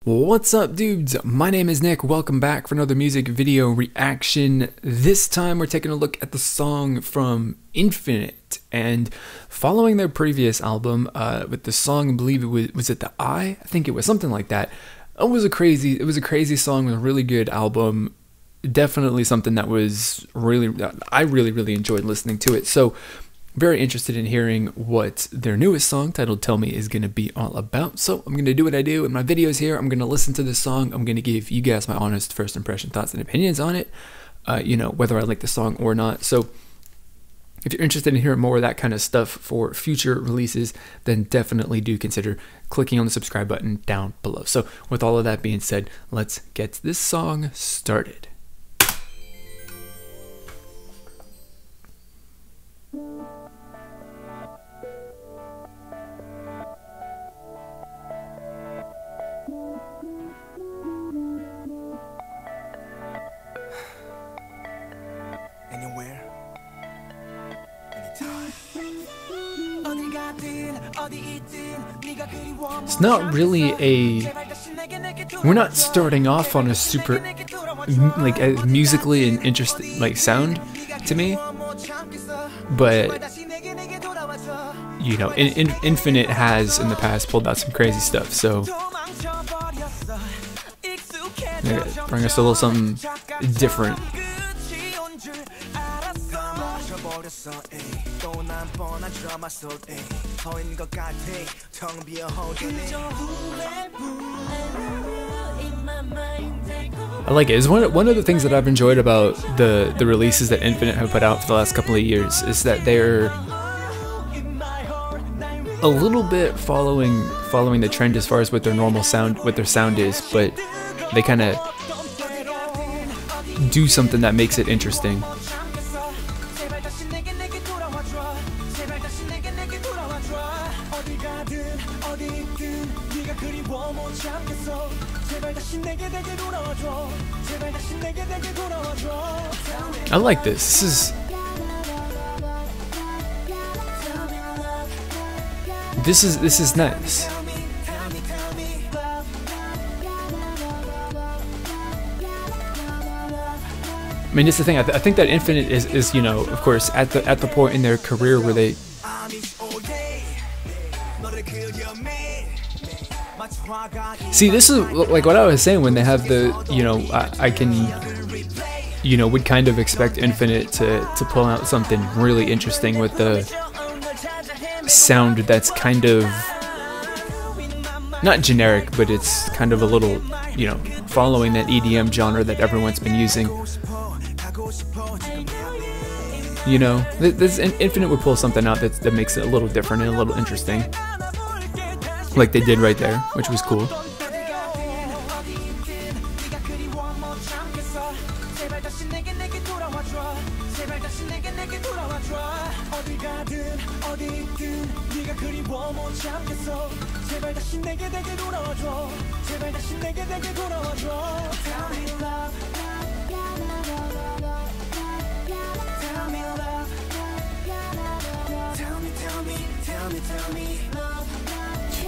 What's up, dudes? My name is Nick. Welcome back for another music video reaction. This time we're taking a look at the song from Infinite, and following their previous album with the song, I believe it was it the I think it was something like that. It was a crazy song, a really good album. Definitely something that was I really enjoyed listening to it. So very interested in hearing what their newest song, titled Tell Me, is going to be all about. So I'm going to do what I do in my videos here. I'm going to listen to this song. I'm going to give you guys my honest first impression, thoughts, and opinions on it, whether I like the song or not. So if you're interested in hearing more of that kind of stuff for future releases, then definitely do consider clicking on the subscribe button down below. So with all of that being said, let's get this song started. Anywhere, anytime. It's not really we're not starting off on a super musically and interesting sound to me, but Infinite has in the past pulled out some crazy stuff, so bring us a little something different. I like it. It's one of the things that I've enjoyed about the releases that Infinite have put out for the last couple of years is that they're a little bit following the trend as far as what their sound is, but they kind of do something that makes it interesting. I like this. This is nice. I mean, it's the thing. I think that Infinite is of course at the point in their career where they see. This is like what I was saying when they have the I can would kind of expect Infinite to pull out something really interesting with the sound that's kind of not generic, but it's kind of a little following that EDM genre that everyone's been using. This Infinite would pull something out that makes it a little different and a little interesting, like they did right there, which was cool.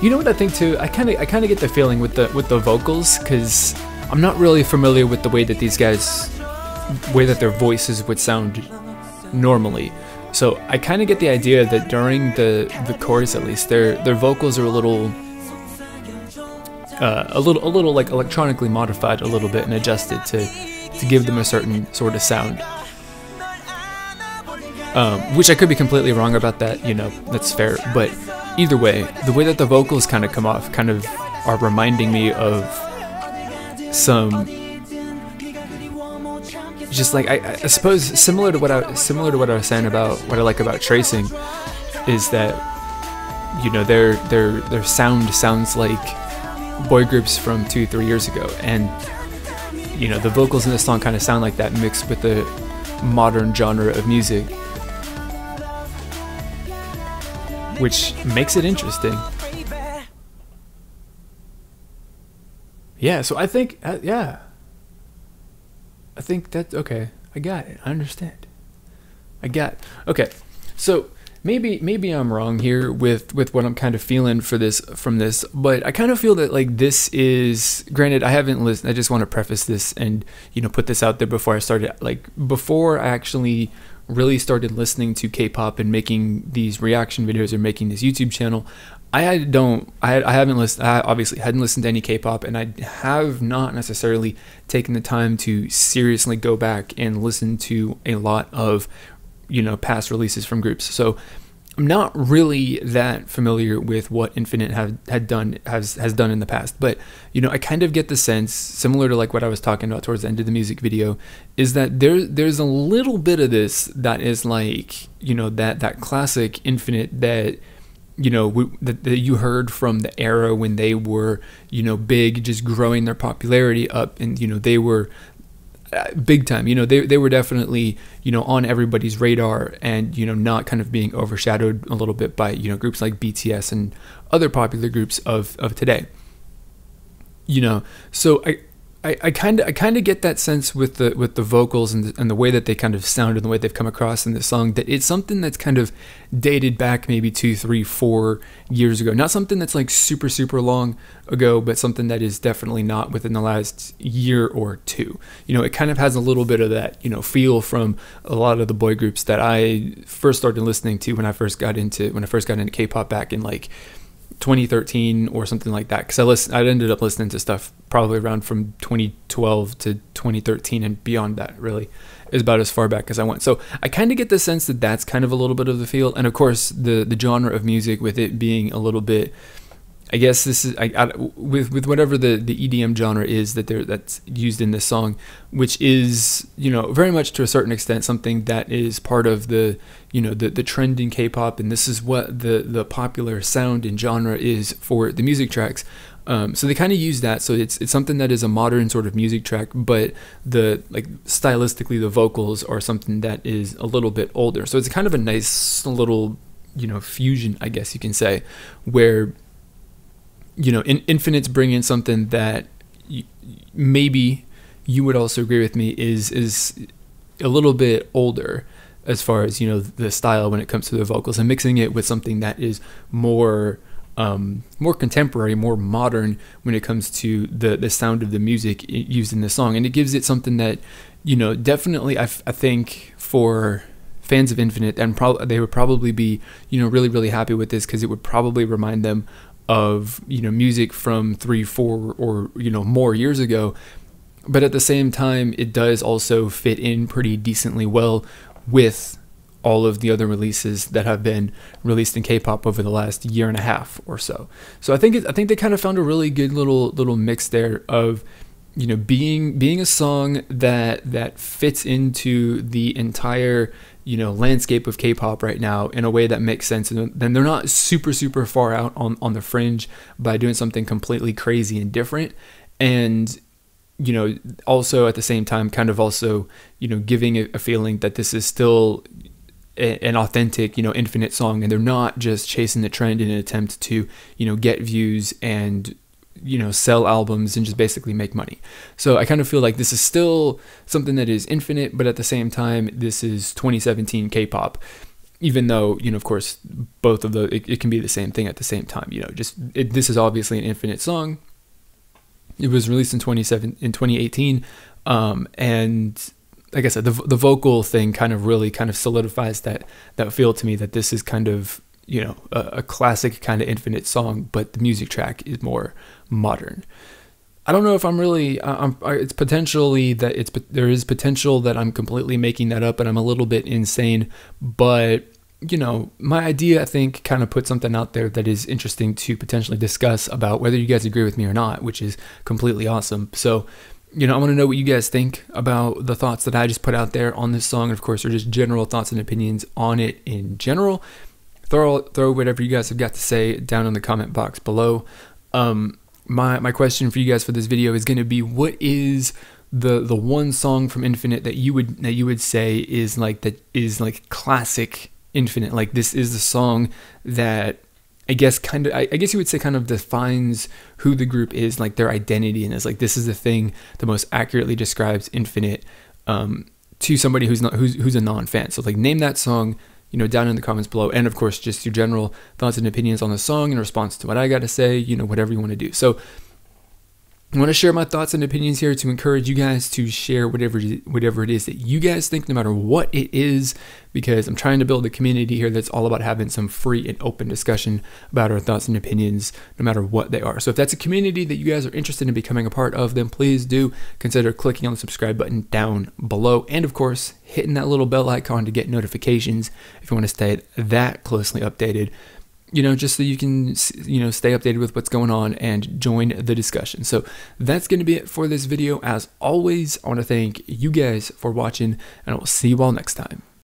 You know what I think too? I kind of get the feeling with the vocals, because I'm not really familiar with the way that their voices would sound normally. So I kind of get the idea that during the chorus, at least, their vocals are a little like electronically modified a little bit and adjusted to give them a certain sort of sound. Which I could be completely wrong about that. That's fair, but either way, the way that the vocals kind of come off kind of are reminding me of some, just like I suppose similar to what I was saying about what I like about Tracing, is that their sound sounds like boy groups from 2-3 years ago, and the vocals in this song kind of sound like that mixed with the modern genre of music, which makes it interesting. Yeah, so I think, I think that's okay. I got it. I understand. I got it. Okay, so maybe I'm wrong here with what I'm kind of feeling for this from this, but I kind of feel that like this is, granted I haven't listened, I just want to preface this and put this out there before I actually really started listening to K-pop and making these reaction videos or making this YouTube channel. I obviously hadn't listened to any K-pop, and I have not necessarily taken the time to seriously go back and listen to a lot of past releases from groups. So I'm not really that familiar with what Infinite has done in the past, but I kind of get the sense, similar to like what I was talking about towards the end of the music video, is that there's a little bit of this that is like that classic Infinite that that you heard from the era when they were big, just growing their popularity up, and they were big time. They were definitely on everybody's radar, and not kind of being overshadowed a little bit by groups like BTS and other popular groups of today. So I kind of get that sense with the vocals and the way that they kind of sound and the way they've come across in this song, that it's something that's kind of dated back maybe 2, 3, 4 years ago. Not something that's like super, super long ago, but something that is definitely not within the last year or two. It kind of has a little bit of that, feel from a lot of the boy groups that I first started listening to when I first got into K-pop back in like 2013 or something like that, because I ended up listening to stuff probably around from 2012 to 2013, and beyond that really is about as far back as I went. So I kind of get the sense that that's kind of a little bit of the feel, and of course the genre of music, with it being a little bit, I guess this is with whatever the EDM genre is that's used in this song, which is very much to a certain extent something that is part of the the trend in K-pop, and this is what the popular sound and genre is for the music tracks. So they kind of use that, so it's something that is a modern sort of music track, but stylistically the vocals are something that is a little bit older. So it's kind of a nice little fusion, I guess you can say, where Infinite's bringing something that maybe you would also agree with me is a little bit older as far as the style when it comes to the vocals, and mixing it with something that is more contemporary, more modern when it comes to the sound of the music used in the song. And it gives it something that definitely I think for fans of Infinite, and they would probably be really, really happy with this, because it would probably remind them of music from 3, 4 or more years ago. But at the same time, it does also fit in pretty decently well with all of the other releases that have been released in K-pop over the last year and a half or so. So I think they kind of found a really good little mix there of being a song that fits into the entire landscape of K-pop right now in a way that makes sense, and then they're not super, super far out on the fringe by doing something completely crazy and different, and also at the same time kind of also giving a feeling that this is still an authentic Infinite song, and they're not just chasing the trend in an attempt to get views and sell albums and just basically make money. So I kind of feel like this is still something that is Infinite, but at the same time this is 2017 K-pop, even though of course both of it can be the same thing at the same time. This is obviously an Infinite song. It was released in 2018, and like I said, the vocal thing kind of solidifies that feel to me, that this is kind of a classic kind of Infinite song, but the music track is more modern. I don't know if I'm really, it's potentially that there is potential that I'm completely making that up and I'm a little bit insane, but my idea, I think, kind of put something out there that is interesting to potentially discuss about whether you guys agree with me or not, which is completely awesome. So, I want to know what you guys think about the thoughts that I just put out there on this song, and of course, or just general thoughts and opinions on it in general. Throw whatever you guys have got to say down in the comment box below. My question for you guys for this video is going to be, what is the one song from Infinite that you would say is like classic Infinite? Like, this is the song that I guess you would say kind of defines who the group is, like their identity, and is like, this is the thing that most accurately describes Infinite to somebody who's a non-fan. So like, name that song, down in the comments below. And of course, just your general thoughts and opinions on the song in response to what I got to say, whatever you want to do. So I want to share my thoughts and opinions here to encourage you guys to share whatever it is that you guys think, no matter what it is, because I'm trying to build a community here that's all about having some free and open discussion about our thoughts and opinions, no matter what they are. So if that's a community that you guys are interested in becoming a part of, then please do consider clicking on the subscribe button down below. And of course, hitting that little bell icon to get notifications if you want to stay that closely updated. Just so you can, stay updated with what's going on and join the discussion. So that's going to be it for this video. As always, I want to thank you guys for watching, and I will see you all next time.